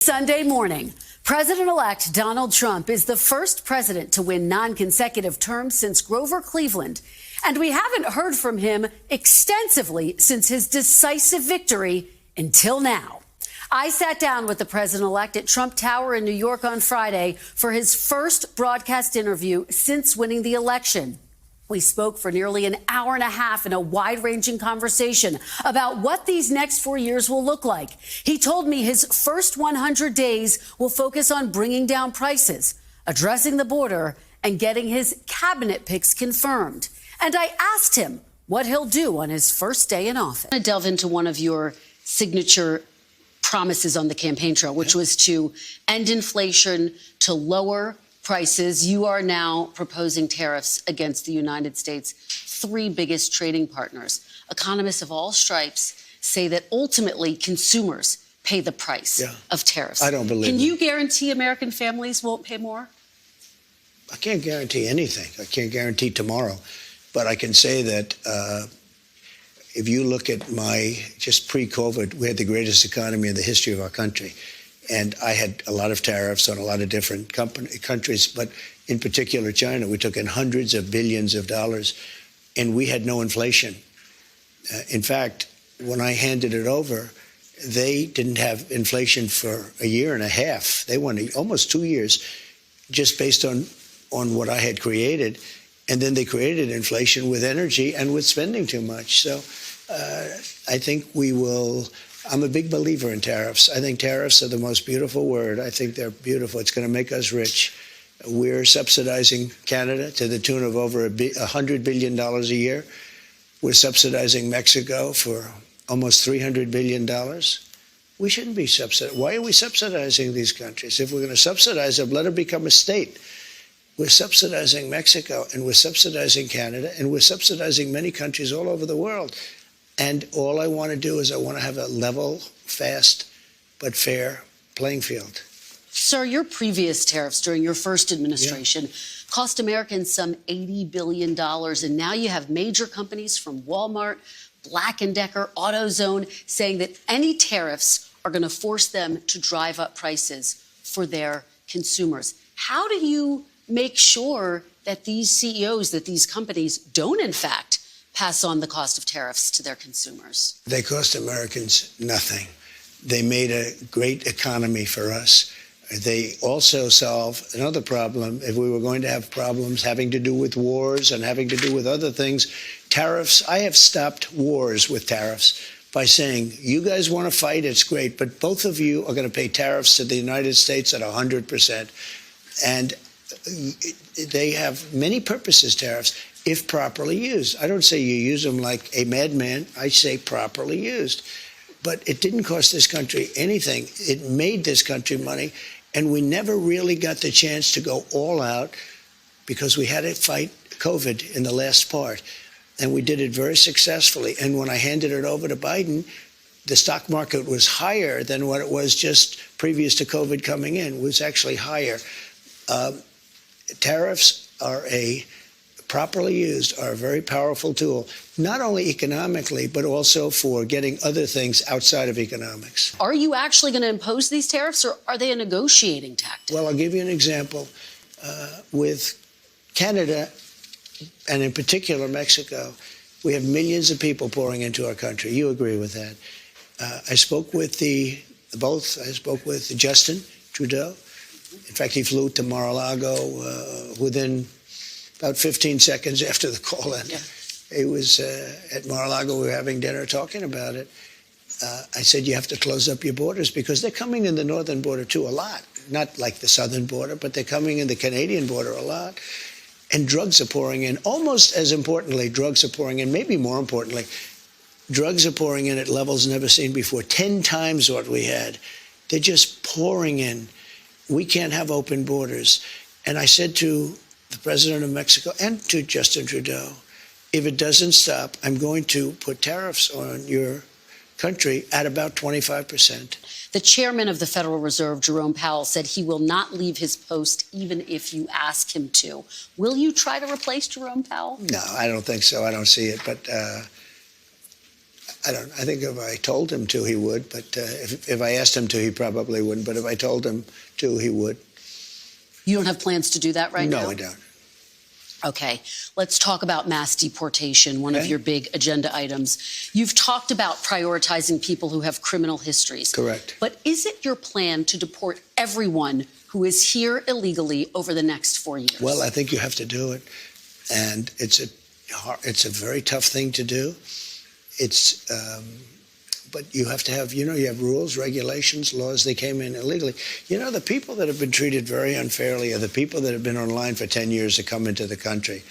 Sunday morning, President-elect Donald Trump is the first president to win non-consecutive terms since Grover Cleveland. And we haven't heard from him extensively since his decisive victory until now. I sat down with the president-elect at Trump Tower in New York on Friday for his first broadcast interview since winning the election. We spoke for nearly an hour and a half in a wide-ranging conversation about what these next 4 years will look like. He told me his first 100 days will focus on bringing down prices, addressing the border, and getting his cabinet picks confirmed. And I asked him what he'll do on his first day in office. I'm going to delve into one of your signature promises on the campaign trail, which was to end inflation, to lower prices. You are now proposing tariffs against the United States' three biggest trading partners. Economists of all stripes say that ultimately consumers pay the price of tariffs. I don't believe Can you guarantee American families won't pay more? I can't guarantee anything. I can't guarantee tomorrow. But I can say that if you look at just pre-COVID, we had the greatest economy in the history of our country. And I had a lot of tariffs on a lot of different countries, but in particular China. We took in hundreds of billions of dollars, and we had no inflation. In fact, when I handed it over, they didn't have inflation for a year and a half. They went almost 2 years just based on what I had created. And then they created inflation with energy and with spending too much. So I think we will... I'm a big believer in tariffs. I think tariffs are the most beautiful word. I think they're beautiful. It's going to make us rich. We're subsidizing Canada to the tune of over $100 billion a year. We're subsidizing Mexico for almost $300 billion. We shouldn't be subsidizing. Why are we subsidizing these countries? If we're going to subsidize them, let them become a state. We're subsidizing Mexico, and we're subsidizing Canada, and we're subsidizing many countries all over the world. And all I want to do is I want to have a level, fast, but fair playing field. Sir, your previous tariffs during your first administration cost Americans some $80 billion. And now you have major companies from Walmart, Black & Decker, AutoZone saying that any tariffs are going to force them to drive up prices for their consumers. How do you make sure that these CEOs, that these companies don't, in fact, pass on the cost of tariffs to their consumers? They cost Americans nothing. They made a great economy for us. They also solve another problem. If we were going to have problems having to do with wars and having to do with other things, tariffs, I have stopped wars with tariffs by saying, you guys want to fight, it's great, but both of you are going to pay tariffs to the United States at 100%. And they have many purposes, tariffs, if properly used. I don't say you use them like a madman. I say properly used. But it didn't cost this country anything. It made this country money, and we never really got the chance to go all out because we had to fight COVID in the last part, and we did it very successfully. And when I handed it over to Biden, the stock market was higher than what it was just previous to COVID coming in. It was actually higher. Tariffs are properly used, are a very powerful tool, not only economically, but also for getting other things outside of economics. Are you actually going to impose these tariffs, or are they a negotiating tactic? Well, I'll give you an example. With Canada, and in particular Mexico, we have millions of people pouring into our country. You agree with that. I spoke with both. I spoke with Justin Trudeau. In fact, he flew to Mar-a-Lago within about 15 seconds after the call ended. He was at Mar-a-Lago. We were having dinner talking about it. I said, you have to close up your borders because they're coming in the northern border, too, a lot. Not like the southern border, but they're coming in the Canadian border a lot. And drugs are pouring in. Almost as importantly, drugs are pouring in, maybe more importantly, drugs are pouring in at levels never seen before, 10 times what we had. They're just pouring in. We can't have open borders. And I said to the president of Mexico and to Justin Trudeau, if it doesn't stop, I'm going to put tariffs on your country at about 25%. The chairman of the Federal Reserve, Jerome Powell, said he will not leave his post even if you ask him to. Will you try to replace Jerome Powell? No, I don't think so. I don't see it. But I don't. I think if I told him to, he would. But if I asked him to, he probably wouldn't. But if I told him to, he would. You don't have plans to do that right now? No, I don't. Okay, let's talk about mass deportation, one of your big agenda items. You've talked about prioritizing people who have criminal histories. Correct. But is it your plan to deport everyone who is here illegally over the next 4 years? Well, I think you have to do it. And it's a very tough thing to do. But you have to have, you have rules, regulations, laws. They came in illegally. The people that have been treated very unfairly are the people that have been online for 10 years to come into the country.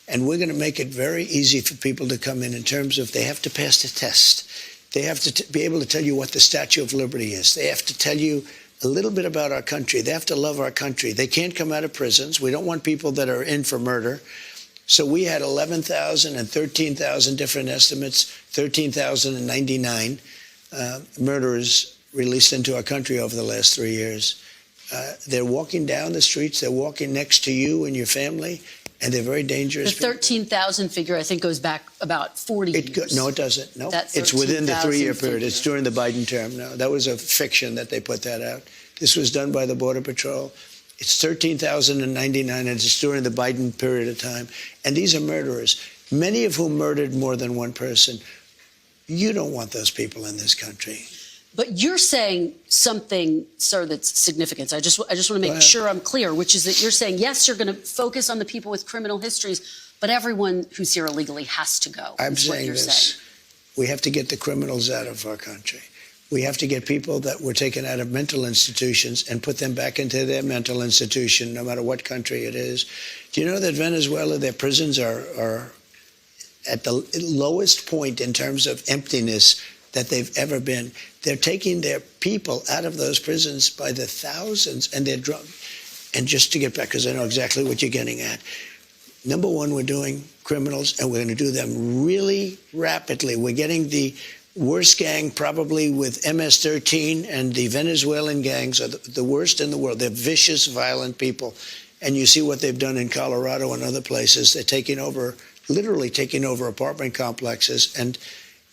And we're going to make it very easy for people to come in terms of they have to pass the test. They have to be able to tell you what the Statue of Liberty is. They have to tell you a little bit about our country. They have to love our country. They can't come out of prisons. We don't want people that are in for murder. So we had 11,000 and 13,000 different estimates, 13,099 murderers released into our country over the last 3 years. They're walking down the streets. They're walking next to you and your family, and they're very dangerous. The 13,000 figure, I think, goes back about 40 years. No, it doesn't. No, That it's within the 3-year period. figure. It's during the Biden term. No, that was a fiction that they put that out. This was done by the Border Patrol. It's 13,099, and it's during the Biden period of time. And these are murderers, many of whom murdered more than one person. You don't want those people in this country. But you're saying something, sir, that's significant. I just want to make sure I'm clear, which is that you're saying, yes, you're going to focus on the people with criminal histories, but everyone who's here illegally has to go. I'm saying this. We have to get the criminals out of our country. We have to get people that were taken out of mental institutions and put them back into their mental institution, no matter what country it is. Do you know that Venezuela, their prisons are at the lowest point in terms of emptiness that they've ever been? They're taking their people out of those prisons by the thousands, and they're drunk. And just to get back, because I know exactly what you're getting at. Number one, we're doing criminals, and we're going to do them really rapidly. We're getting the worst gang probably with MS-13, and the Venezuelan gangs are the worst in the world. They're vicious, violent people. And you see what they've done in Colorado and other places. They're taking over, literally taking over apartment complexes and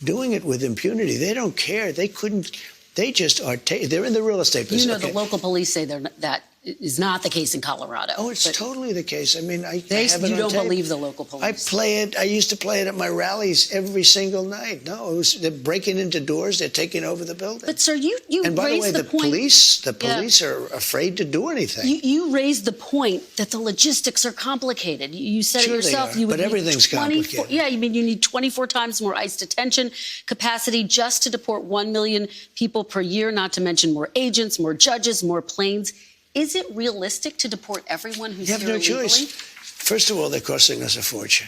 doing it with impunity. They don't care. They couldn't. They just are. They're in the real estate business. The local police say that is not the case in Colorado. Oh, it's totally the case. I mean, you don't believe the local police. I play it. I used to play it at my rallies every single night. No, they're breaking into doors. They're taking over the building. But sir, you and by the way, the point, the police are afraid to do anything. You raised the point that the logistics are complicated. You said it yourself. But everything's complicated. Yeah, you mean you need 24 times more ICE detention capacity just to deport 1 million people per year, not to mention more agents, more judges, more planes. Is it realistic to deport everyone who's here illegally? You have no choice. First of all, they're costing us a fortune.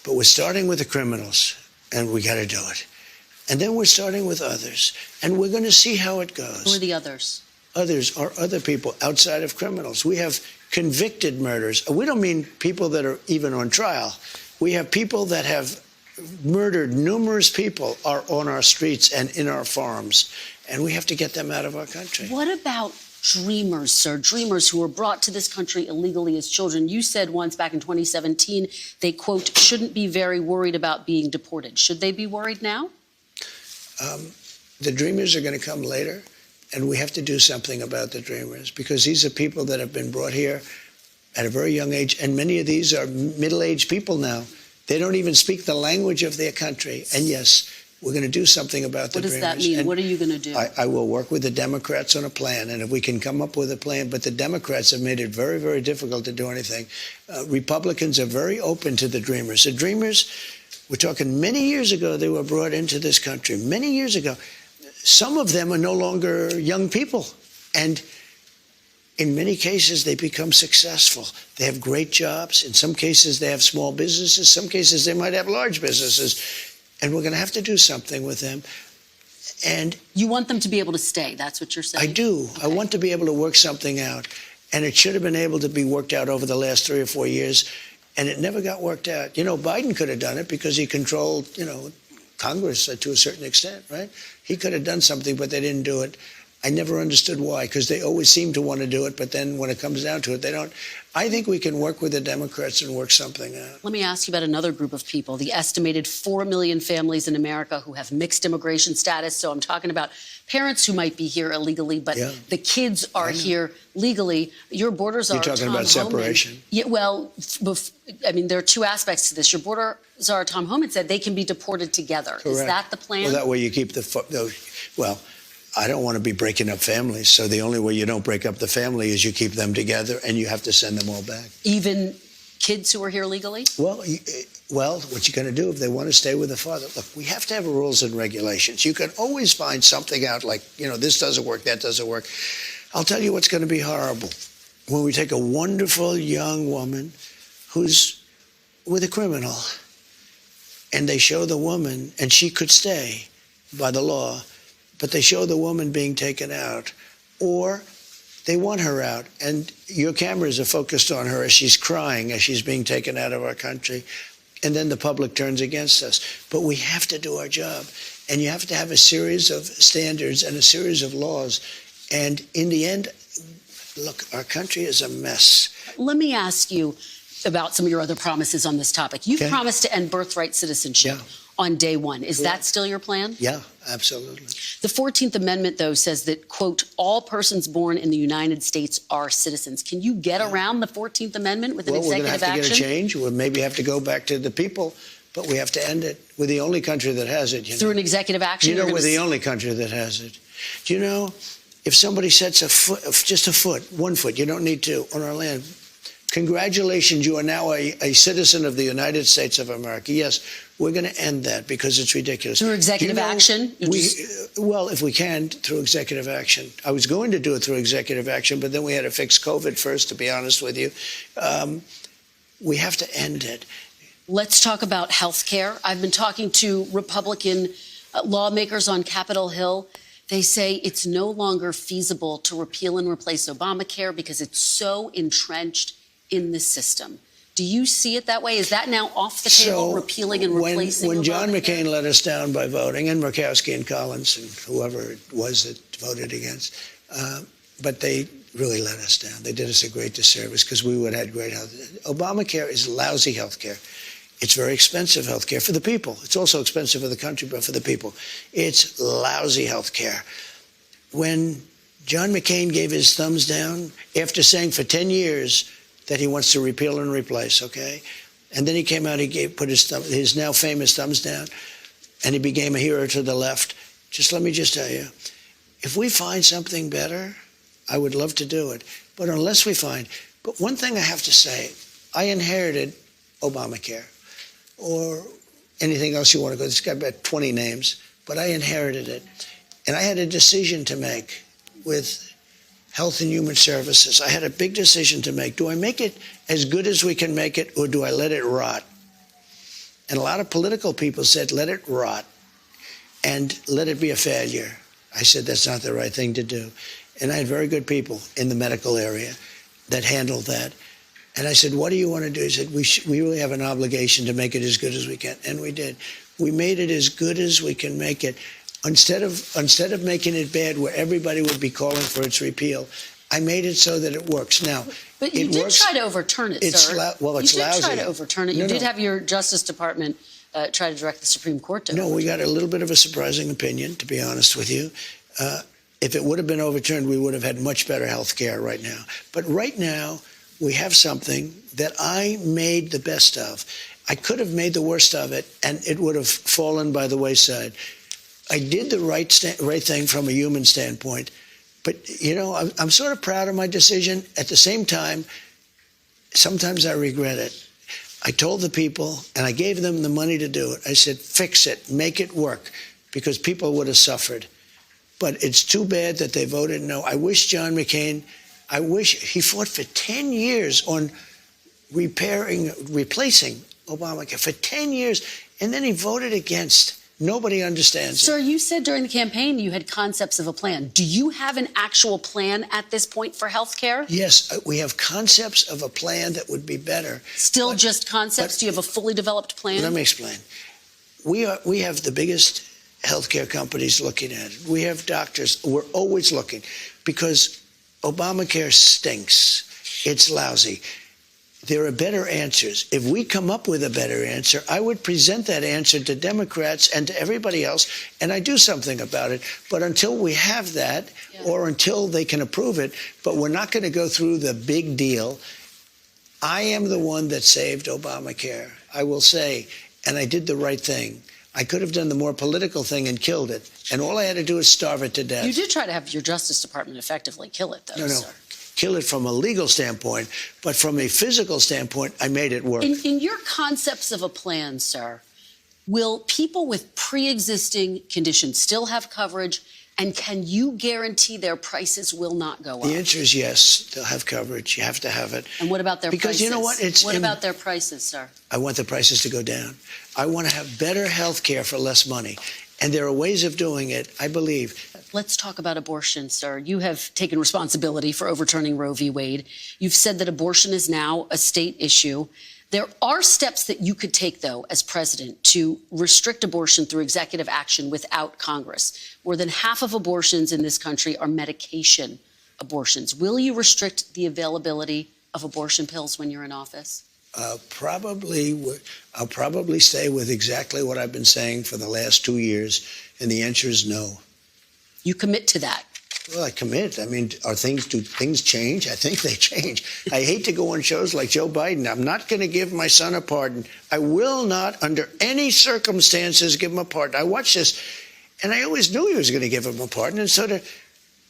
But we're starting with the criminals, and we got to do it. And then we're starting with others, and we're going to see how it goes. Who are the others? Others are other people outside of criminals. We have convicted murders. We don't mean people that are even on trial. We have people that have murdered numerous people are on our streets and in our farms, and we have to get them out of our country. What about dreamers, sir? Dreamers who were brought to this country illegally as children. You said once back in 2017, they, quote, shouldn't be very worried about being deported. Should they be worried now? The dreamers are going to come later, and we have to do something about the dreamers, because these are people that have been brought here at a very young age, and many of these are middle-aged people now. They don't even speak the language of their country. And yes, we're going to do something about the dreamers. What does that mean? What are you going to do? I will work with the Democrats on a plan, and if we can come up with a plan, but the Democrats have made it very, very difficult to do anything. Republicans are very open to the dreamers. The dreamers, we're talking many years ago, they were brought into this country, many years ago. Some of them are no longer young people, and in many cases, they become successful. They have great jobs. In some cases, they have small businesses. Some cases, they might have large businesses. And we're going to have to do something with them. And you want them to be able to stay. That's what you're saying? I do. Okay. I want to be able to work something out. And it should have been able to be worked out over the last 3 or 4 years. And it never got worked out. Biden could have done it because he controlled, Congress to a certain extent, right? He could have done something, but they didn't do it. I never understood why, because they always seem to want to do it, but then when it comes down to it, they don't. I think we can work with the Democrats and work something out. Let me ask you about another group of people, the estimated 4 million families in America who have mixed immigration status. So I'm talking about parents who might be here illegally, but the kids are here legally. Your borders are You're talking about separation? Yeah, well, I mean, there are two aspects to this. Your borders are, Tom Homan said, they can be deported together. Correct. Is that the plan? Well, that way you keep well, I don't want to be breaking up families, so the only way you don't break up the family is you keep them together, and you have to send them all back. Even kids who are here legally? Well, what you're going to do if they want to stay with the father? Look, we have to have rules and regulations. You can always find something out like, this doesn't work, that doesn't work. I'll tell you what's going to be horrible. When we take a wonderful young woman who's with a criminal, and they show the woman, and she could stay by the law, but they show the woman being taken out, or they want her out, and your cameras are focused on her as she's crying, as she's being taken out of our country, and then the public turns against us. But we have to do our job, and you have to have a series of standards and a series of laws, and in the end, look, our country is a mess. Let me ask you about some of your other promises on this topic. You've promised to end birthright citizenship on day one. Is that still your plan? Yeah, absolutely. The 14th Amendment, though, says that, quote, all persons born in the United States are citizens. Can you get around the 14th Amendment with an executive action? We're going to have to get a change. We'll maybe have to go back to the people, but we have to end it. We're the only country that has it. Through an executive action? We're the only country that has it. Do you know, if somebody sets a foot, just a foot, 1 foot, you don't need two, on our land, congratulations, you are now a citizen of the United States of America. Yes, we're going to end that because it's ridiculous. Through executive action? Well, if we can, through executive action. I was going to do it through executive action, but then we had to fix COVID first, to be honest with you. We have to end it. Let's talk about health care. I've been talking to Republican lawmakers on Capitol Hill. They say it's no longer feasible to repeal and replace Obamacare because it's so entrenched in the system. Do you see it that way? Is that now off the table, repealing and replacing? When John McCain let us down by voting, and Murkowski and Collins and whoever it was that voted against, but they really let us down. They did us a great disservice because we would have had great health. Obamacare is lousy health care. It's very expensive health care for the people. It's also expensive for the country, but for the people. It's lousy health care. When John McCain gave his thumbs down after saying for 10 years that he wants to repeal and replace, okay? And then he came out, put his now famous thumbs down, and he became a hero to the left. Let me tell you, if we find something better, I would love to do it. But unless we find, but one thing I have to say, I inherited Obamacare, or anything else you want to go, it's got about 20 names, but I inherited it. And I had a decision to make with Health and Human Services. I had a big decision to make. Do I make it as good as we can make it, or do I let it rot? And a lot of political people said, let it rot and let it be a failure. I said, that's not the right thing to do. And I had very good people in the medical area that handled that. And I said, what do you want to do? He said, we really have an obligation to make it as good as we can. And we did. We made it as good as we can make it. Instead of making it bad where everybody would be calling for its repeal, I made it so that it works. Now, but you did try to overturn it, sir. It's lousy. You did try to overturn it. You did have your Justice Department try to direct the Supreme Court to overturn it. No, we got a little bit of a surprising opinion, to be honest with you. If it would have been overturned, we would have had much better health care right now. But right now, we have something that I made the best of. I could have made the worst of it, and it would have fallen by the wayside. I did the right thing from a human standpoint, but, I'm sort of proud of my decision. At the same time, sometimes I regret it. I told the people, and I gave them the money to do it. I said, fix it, make it work, because people would have suffered. But it's too bad that they voted no. I wish John McCain, he fought for 10 years on replacing Obamacare, for 10 years, and then he voted against. Nobody understands it. Sir, you said during the campaign you had concepts of a plan. Do you have an actual plan at this point for health care? Yes, we have concepts of a plan that would be better. Just concepts? Do you have a fully developed plan? Let me explain. We have the biggest healthcare companies looking at it. We have doctors. We're always looking because Obamacare stinks. It's lousy. There are better answers. If we come up with a better answer, I would present that answer to Democrats and to everybody else, and I do something about it. But until we have that, or until they can approve it, but we're not going to go through the big deal. I am the one that saved Obamacare, I will say, and I did the right thing. I could have done the more political thing and killed it, and all I had to do is starve it to death. You did try to have your Justice Department effectively kill it, though, sir. Kill it from a legal standpoint, but from a physical standpoint, I made it work. In your concepts of a plan, sir, will people with pre-existing conditions still have coverage, and can you guarantee their prices will not go up? The answer is yes. They'll have coverage. You have to have it. And what about their prices? Because you know what? What about their prices, sir? I want the prices to go down. I want to have better health care for less money. And there are ways of doing it, I believe. Let's talk about abortion, sir. You have taken responsibility for overturning Roe v. Wade. You've said that abortion is now a state issue. There are steps that you could take, though, as president, to restrict abortion through executive action without Congress. More than half of abortions in this country are medication abortions. Will you restrict the availability of abortion pills when you're in office? I'll probably stay with exactly what I've been saying for the last 2 years, and the answer is no. You commit to that? Well, I commit. I mean, do things change? I think they change. I hate to go on shows like Joe Biden. I'm not going to give my son a pardon. I will not, under any circumstances, give him a pardon. I watched this, and I always knew he was going to give him a pardon, and so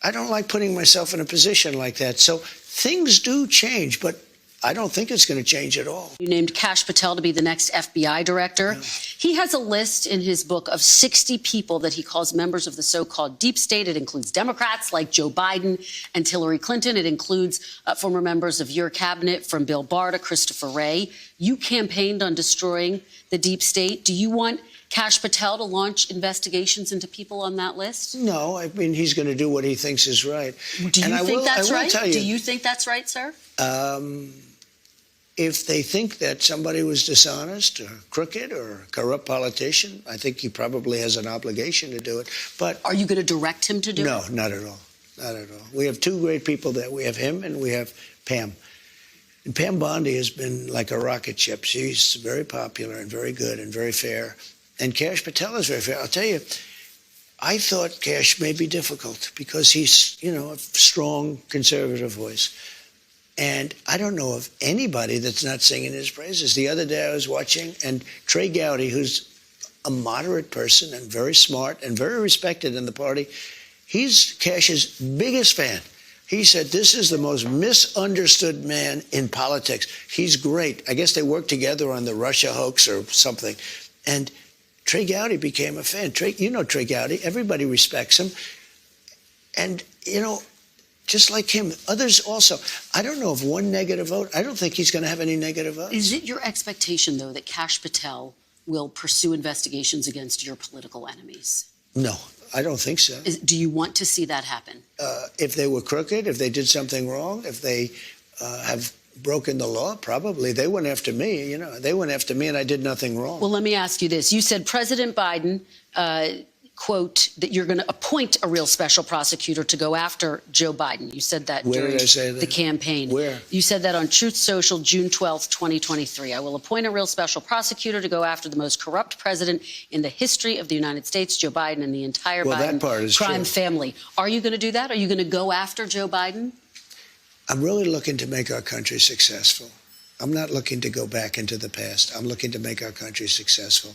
I don't like putting myself in a position like that. So things do change, but I don't think it's going to change at all. You named Kash Patel to be the next FBI director. Yeah. He has a list in his book of 60 people that he calls members of the so-called deep state. It includes Democrats like Joe Biden and Hillary Clinton. It includes former members of your cabinet, from Bill Barr to Christopher Wray. You campaigned on destroying the deep state. Do you want Kash Patel to launch investigations into people on that list? No, I mean, he's going to do what he thinks is right. Do you think that's right? Do you think that's right, sir? If they think that somebody was dishonest or crooked or a corrupt politician, I think he probably has an obligation to do it. But are you going to direct him to do it? No, not at all. Not at all. We have two great people there. We have him and we have Pam. And Pam Bondi has been like a rocket ship. She's very popular and very good and very fair. And Kash Patel is very fair. I'll tell you, I thought Kash may be difficult because he's, a strong conservative voice. And I don't know of anybody that's not singing his praises. The other day I was watching, and Trey Gowdy, who's a moderate person and very smart and very respected in the party, he's Kash's biggest fan. He said, this is the most misunderstood man in politics. He's great. I guess they worked together on the Russia hoax or something. And Trey Gowdy became a fan. Trey Gowdy. Everybody respects him. And, just like him, others also. I don't know of one negative vote. I don't think he's going to have any negative votes. Is it your expectation, though, that Kash Patel will pursue investigations against your political enemies? No, I don't think so. Do you want to see that happen? If they were crooked, if they did something wrong, if they have broken the law, probably. They went after me, They went after me and I did nothing wrong. Well, let me ask you this. You said President Biden, quote, that you're going to appoint a real special prosecutor to go after Joe Biden. You said that during the campaign. Where? You said that on Truth Social, June 12th, 2023. I will appoint a real special prosecutor to go after the most corrupt president in the history of the United States, Joe Biden, and the entire Biden crime family. Are you going to do that? Are you going to go after Joe Biden? I'm really looking to make our country successful. I'm not looking to go back into the past. I'm looking to make our country successful.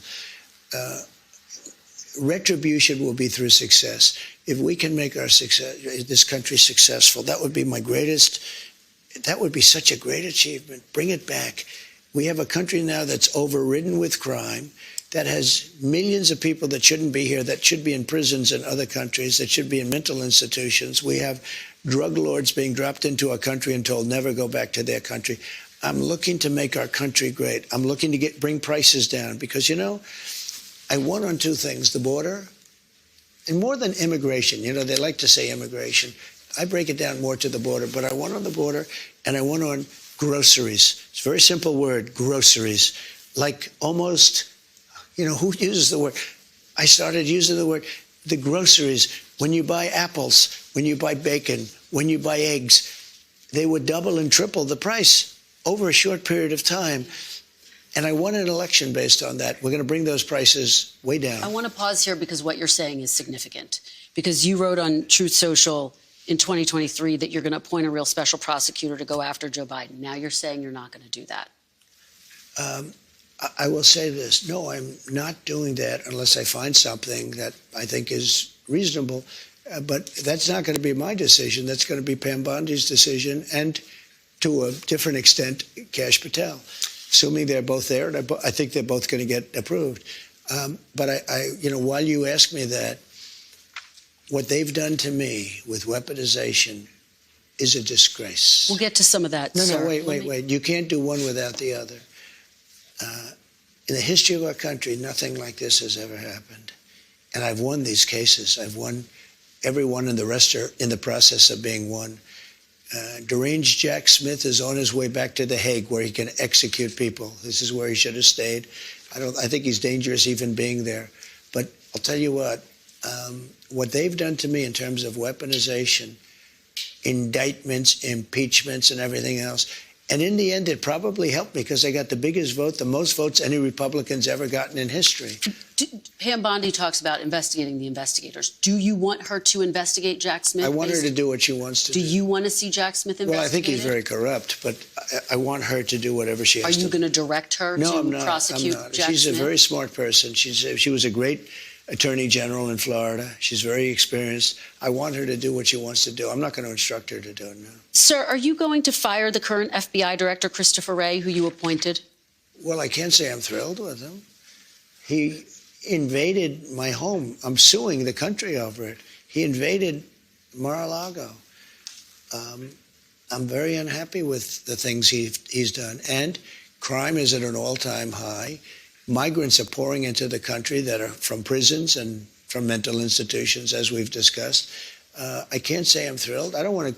Retribution will be through success. If we can make this country successful, that would be that would be such a great achievement. Bring it back. We have a country now that's overridden with crime, that has millions of people that shouldn't be here, that should be in prisons in other countries, that should be in mental institutions. We have drug lords being dropped into our country and told never go back to their country. I'm looking to make our country great. I'm looking to bring prices down because, I won on two things, the border and more than immigration. They like to say immigration. I break it down more to the border, but I won on the border and I won on groceries. It's a very simple word, groceries. Like almost, who uses the word? I started using the word, the groceries, when you buy apples, when you buy bacon, when you buy eggs, they would double and triple the price over a short period of time. And I won an election based on that. We're going to bring those prices way down. I want to pause here because what you're saying is significant. Because you wrote on Truth Social in 2023 that you're going to appoint a real special prosecutor to go after Joe Biden. Now you're saying you're not going to do that. I will say this. No, I'm not doing that unless I find something that I think is reasonable. But that's not going to be my decision. That's going to be Pam Bondi's decision, and to a different extent, Kash Patel, assuming they're both there. And I think they're both going to get approved. But while you ask me that, what they've done to me with weaponization is a disgrace. We'll get to some of that. No, wait. You can't do one without the other. In the history of our country, nothing like this has ever happened. And I've won these cases. I've won every one, and the rest are in the process of being won. Deranged Jack Smith is on his way back to The Hague, where he can execute people. This is where he should have stayed. I think he's dangerous even being there. But I'll tell you what they've done to me in terms of weaponization, indictments, impeachments, and everything else. And in the end, it probably helped me because I got the biggest vote, the most votes any Republican's ever gotten in history. Pam Bondi talks about investigating the investigators. Do you want her to investigate Jack Smith? I want her to do what she wants to do. Do you want to see Jack Smith investigated? Well, I think he's very corrupt, but I want her to do whatever she has to do. Are you going to direct her to prosecute Jack Smith? She's a very smart person. She was a great attorney general in Florida. She's very experienced. I want her to do what she wants to do. I'm not going to instruct her to do it, no. Sir, are you going to fire the current FBI director, Christopher Wray, who you appointed? Well, I can't say I'm thrilled with him. He invaded my home. I'm suing the country over it. He invaded Mar-a-Lago. I'm very unhappy with the things he's done. And crime is at an all-time high. Migrants are pouring into the country that are from prisons and from mental institutions, as we've discussed. I can't say I'm thrilled. I don't want to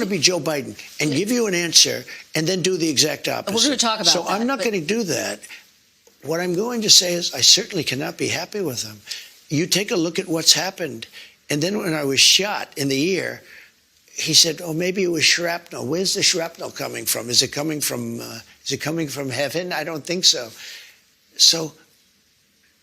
be Joe Biden and give you an answer and then do the exact opposite. We're going to talk about that. So I'm not going to do that. What I'm going to say is I certainly cannot be happy with him. You take a look at what's happened. And then when I was shot in the ear, he said, "Oh, maybe it was shrapnel." Where's the shrapnel coming from? Is it coming from heaven? I don't think so. So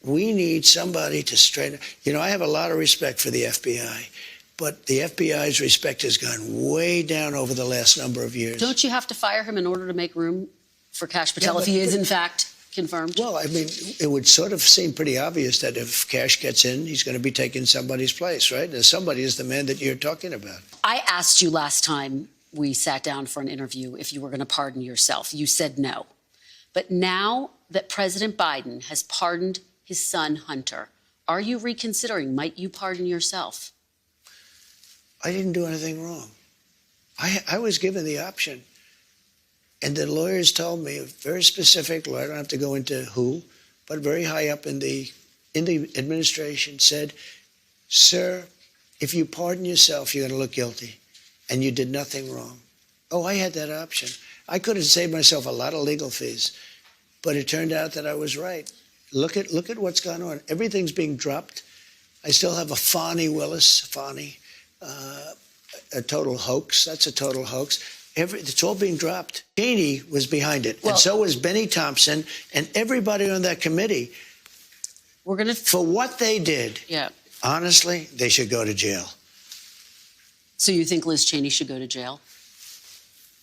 we need somebody to straighten. I have a lot of respect for the FBI, but the FBI's respect has gone way down over the last number of years. Don't you have to fire him in order to make room for Kash Patel if he is, in fact, confirmed? Well, I mean, it would sort of seem pretty obvious that if Kash gets in, he's going to be taking somebody's place, right? And somebody is the man that you're talking about. I asked you last time we sat down for an interview if you were going to pardon yourself. You said no. But now that President Biden has pardoned his son, Hunter, are you reconsidering? Might you pardon yourself? I didn't do anything wrong. I was given the option. And the lawyers told me, a very specific lawyer, I don't have to go into who, but very high up in the administration said, "Sir, if you pardon yourself, you're going to look guilty. And you did nothing wrong." Oh, I had that option. I could have saved myself a lot of legal fees, but it turned out that I was right. Look at what's gone on. Everything's being dropped. I still have a Fani Willis, a total hoax. That's a total hoax. It's all being dropped. Cheney was behind it, and so was Benny Thompson, and everybody on that committee. For what they did, honestly, they should go to jail. So you think Liz Cheney should go to jail?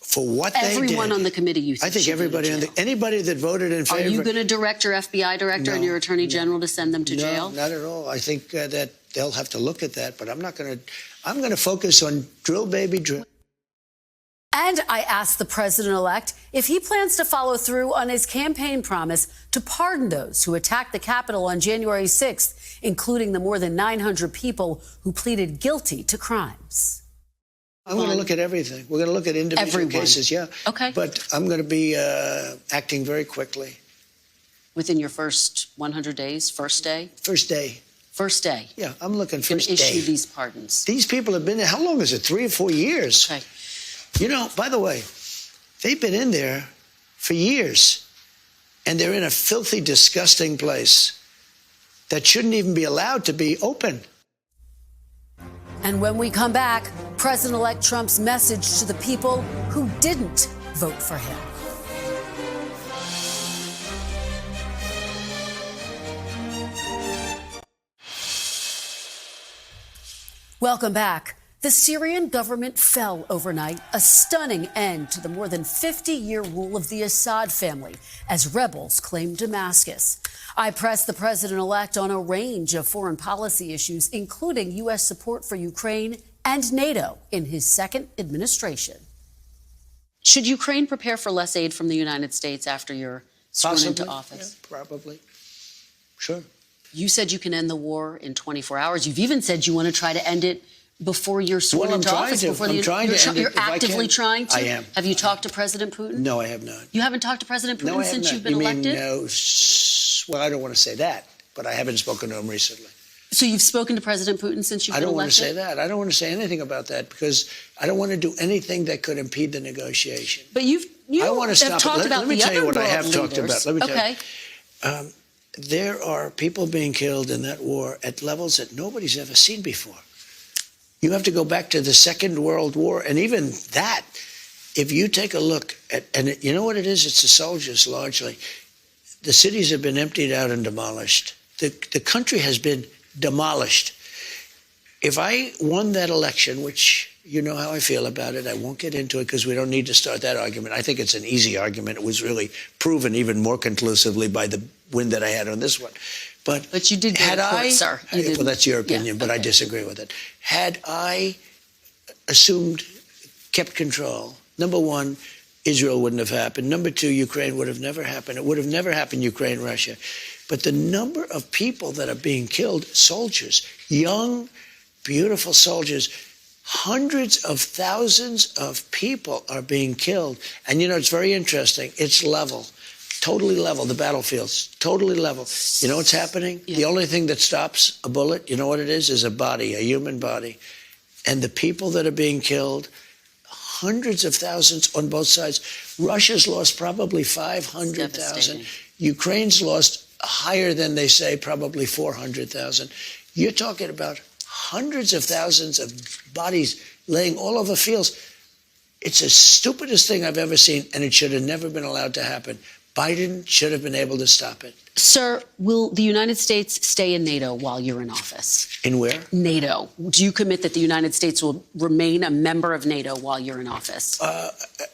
For what they did. Everyone on the committee, you think? I think everybody anybody that voted in favor. Are you going to direct your FBI director and your attorney general to send them to jail? No, not at all. I think that they'll have to look at that, but I'm not going to. I'm going to focus on drill, baby, drill. And I asked the president-elect if he plans to follow through on his campaign promise to pardon those who attacked the Capitol on January 6th, including the more than 900 people who pleaded guilty to crimes. I'm going to look at everything. We're going to look at individual cases, yeah. Okay. But I'm going to be acting very quickly. Within your first 100 days, first day? First day. First day? Yeah, I'm looking first day. Issue these pardons. These people have been there. How long is it? 3 or 4 years? Okay. By the way, they've been in there for years, and they're in a filthy, disgusting place. that shouldn't even be allowed to be open. And when we come back, President-elect Trump's message to the people who didn't vote for him. Welcome back. The Syrian government fell overnight, a stunning end to the more than 50-year rule of the Assad family as rebels claimed Damascus. I pressed the president-elect on a range of foreign policy issues, including U.S. support for Ukraine and NATO in his second administration. Should Ukraine prepare for less aid from the United States after you're sworn into office? Yeah, probably. Sure. You said you can end the war in 24 hours. You've even said you want to try to end it before you're sworn into office. You're actively trying to? I am. Have you talked to President Putin? No, I have not. You haven't talked to President Putin No, I have since not. you've been You mean, elected? no, well, I don't want to say that, but I haven't spoken to him recently. So you've spoken to President Putin since you've been elected? I don't want to say that. I don't want to say anything about that because I don't want to do anything that could impede the negotiation. But you I want to have stop talked it. about Let me the tell you other what I have world talked leaders. about. Let me tell Okay. you. There are people being killed in that war at levels that nobody's ever seen before. You have to go back to the Second World War, and even that, if you take a look at, and you know what it is? It's the soldiers largely. The cities have been emptied out and demolished. The country has been demolished. If I won that election, which you know how I feel about it, I won't get into it because we don't need to start that argument. I think it's an easy argument. It was really proven even more conclusively by the win that I had on this one. But you did get court, sir. Well, that's your opinion, but I disagree with it. Had I kept control, number one, Israel wouldn't have happened. Number two, Ukraine would have never happened. It would have never happened, Ukraine, Russia. But the number of people that are being killed, soldiers, young, beautiful soldiers, hundreds of thousands of people are being killed. And, you know, it's very interesting. It's level. Totally level, the battlefields, totally level. You know what's happening? Yeah. The only thing that stops a bullet, you know what it is a body, a human body. And the people that are being killed, hundreds of thousands on both sides. Russia's lost probably 500,000. Ukraine's lost higher than they say, probably 400,000. You're talking about hundreds of thousands of bodies laying all over fields. It's the stupidest thing I've ever seen, and it should have never been allowed to happen. Biden should have been able to stop it. Sir, will the United States stay in NATO while you're in office? In where? NATO. Do you commit that the United States will remain a member of NATO while you're in office?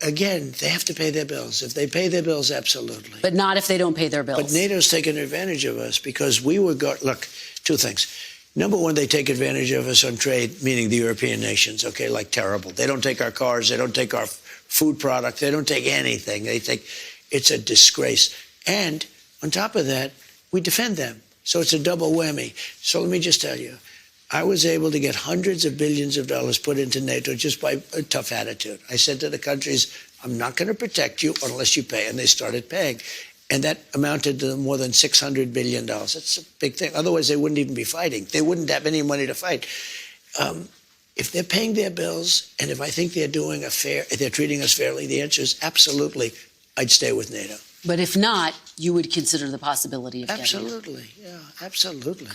Again, they have to pay their bills. If they pay their bills, absolutely. But not if they don't pay their bills. But NATO's taken advantage of us because we were look, two things. Number one, they take advantage of us on trade, meaning the European nations, okay, like terrible. They don't take our cars. They don't take our food product. They don't take anything. They take... It's a disgrace. And on top of that, we defend them. So it's a double whammy. So let me just tell you, I was able to get hundreds of billions of dollars put into NATO just by a tough attitude. I said to the countries, I'm not going to protect you unless you pay. And they started paying. And that amounted to more than $600 billion. That's a big thing. Otherwise, they wouldn't even be fighting. They wouldn't have any money to fight. If they're paying their bills, and if I think they're treating us fairly, the answer is absolutely. I'd stay with NATO. But if not, you would consider the possibility of absolutely, getting it. Yeah, absolutely.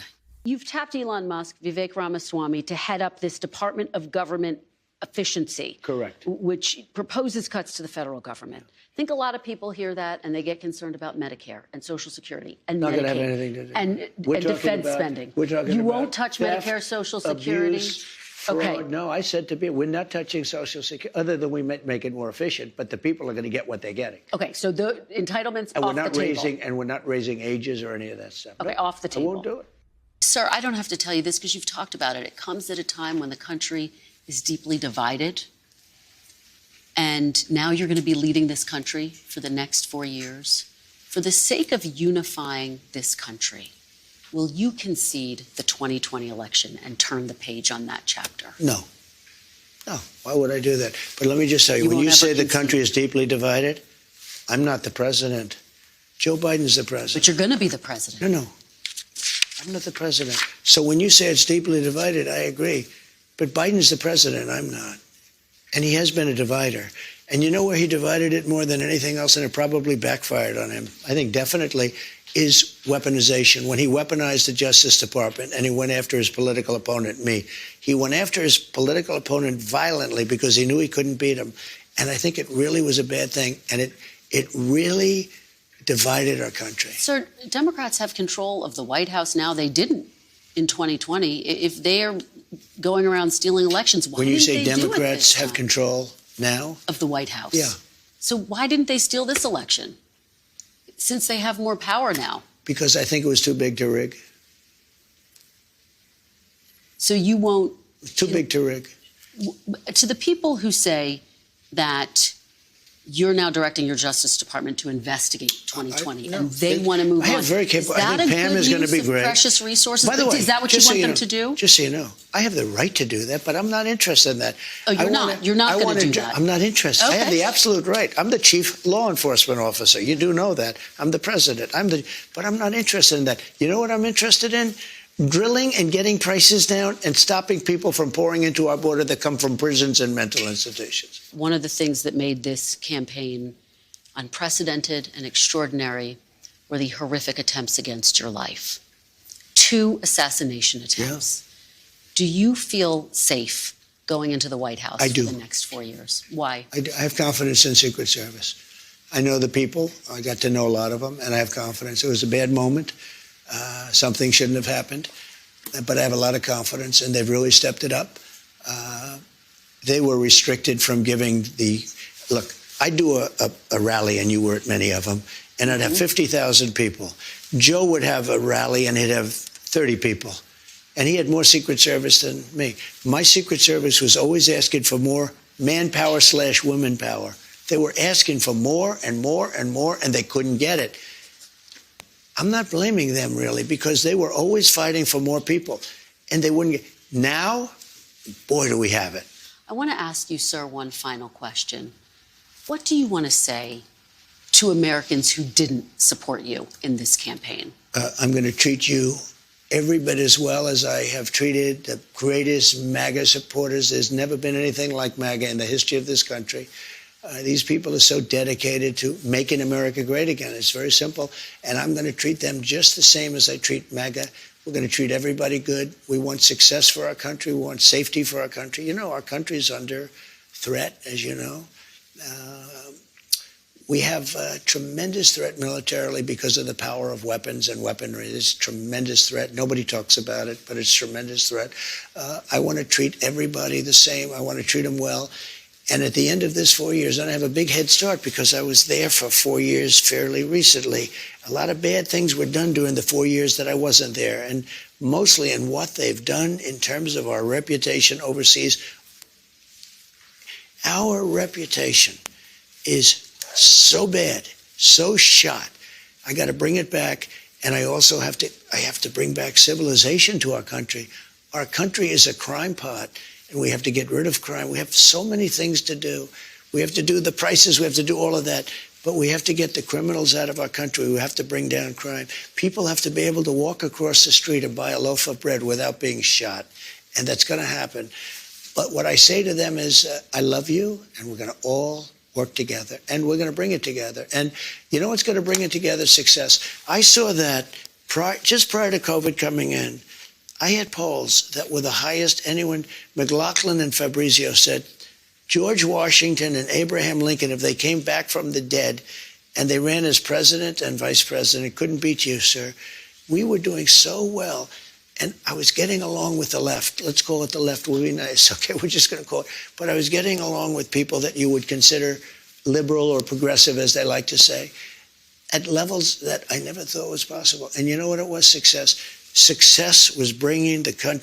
You've tapped Elon Musk, Vivek Ramaswamy, to head up this Department of Government Efficiency. Correct. Which proposes cuts to the federal government. I think a lot of people hear that and they get concerned about Medicare and Social Security and Not Medicaid going to have anything to do. And defense spending. You won't touch Medicare, Social Security. Abuse, fraud. Okay. No, I said to people, we're not touching Social Security, other than we make it more efficient, but the people are going to get what they're getting. Okay, so the entitlements and off the table. And we're not raising ages or any of that stuff. Okay, off the table. I won't do it. Sir, I don't have to tell you this because you've talked about it. It comes at a time when the country is deeply divided. And now you're going to be leading this country for the next 4 years. For the sake of unifying this country, will you concede the 2020 election and turn the page on that chapter? No. No. Why would I do that? But let me just tell you, when you say the country is deeply divided, I'm not the president. Joe Biden's the president. But you're going to be the president. No. I'm not the president. So when you say it's deeply divided, I agree. But Biden's the president. I'm not. And he has been a divider. And you know where he divided it more than anything else, and it probably backfired on him? I think definitely is weaponization. When he weaponized the Justice Department and he went after his political opponent, me, he went after his political opponent violently because he knew he couldn't beat him. And I think it really was a bad thing. And it really divided our country. Sir, Democrats have control of the White House now. They didn't in 2020. If they are going around stealing elections, why when you didn't say they do it Democrats this have time? control now Of the White House. Yeah. So why didn't they steal this election? Since they have more power now. because I think it was too big to rig. So you won't. Too big to rig. To the people who say that you're now directing your Justice Department to investigate 2020, no, and they want to move on. I have very capable. Is that I think a Pam good is going to use be of great. precious resources? By the way, is that what you just want so them know, to do? Just so you know, I have the right to do that, but I'm not interested in that. Oh, you're not. You're not going to do that. I'm not interested. I have Okay. the absolute right. I'm the chief law enforcement officer. You do know that. I'm the president. But I'm not interested in that. You know what I'm interested in? Drilling and getting prices down and stopping people from pouring into our border that come from prisons and mental institutions. One of the things that made this campaign unprecedented and extraordinary were the horrific attempts against your life. 2 assassination attempts. Do you feel safe going into the White House I do. for the next 4 years? Why? I have confidence in Secret Service. I know the people. I got to know a lot of them, and I have confidence. It was a bad moment. Something shouldn't have happened, but I have a lot of confidence, and they've really stepped it up. They were restricted from giving the look. I'd do a rally, and you were at many of them, and I'd have 50,000 people. Joe would have a rally, and he'd have 30 people, and he had more Secret Service than me. My Secret Service was always asking for more manpower / women power. They were asking for more and more and more, and they couldn't get it. I'm not blaming them, really, because they were always fighting for more people, and they wouldn't get. Now, boy, do we have it. I want to ask you, sir, one final question. What do you want to say to Americans who didn't support you in this campaign? I'm going to treat you every bit as well as I have treated the greatest MAGA supporters. There's never been anything like MAGA in the history of this country. These people are so dedicated to making America great again. It's very simple. And I'm going to treat them just the same as I treat MAGA. We're going to treat everybody good. We want success for our country. We want safety for our country. You know, our country is under threat, as you know. We have a tremendous threat militarily because of the power of weapons and weaponry. It's a tremendous threat. Nobody talks about it, but it's a tremendous threat. I want to treat everybody the same. I want to treat them well. And at the end of this 4 years, and I have a big head start because I was there for 4 years fairly recently. A lot of bad things were done during the 4 years that I wasn't there, and mostly in what they've done in terms of our reputation overseas. Our reputation is so bad, so shot. I got to bring it back, and I also have to bring back civilization to our country. Our country is a crime pot. And we have to get rid of crime. We have so many things to do. We have to do the prices. We have to do all of that. But we have to get the criminals out of our country. We have to bring down crime. People have to be able to walk across the street and buy a loaf of bread without being shot. And that's going to happen. But what I say to them is, I love you, and we're going to all work together. And we're going to bring it together. And you know what's going to bring it together? Success. I saw that just prior to COVID coming in, I had polls that were the highest anyone. McLaughlin and Fabrizio said George Washington and Abraham Lincoln, if they came back from the dead and they ran as president and vice president, couldn't beat you, sir. We were doing so well. And I was getting along with the left. Let's call it the left. Would be nice. Okay, we're just going to call it. But I was getting along with people that you would consider liberal or progressive, as they like to say, at levels that I never thought was possible. And you know what it was? Success. Success was bringing the country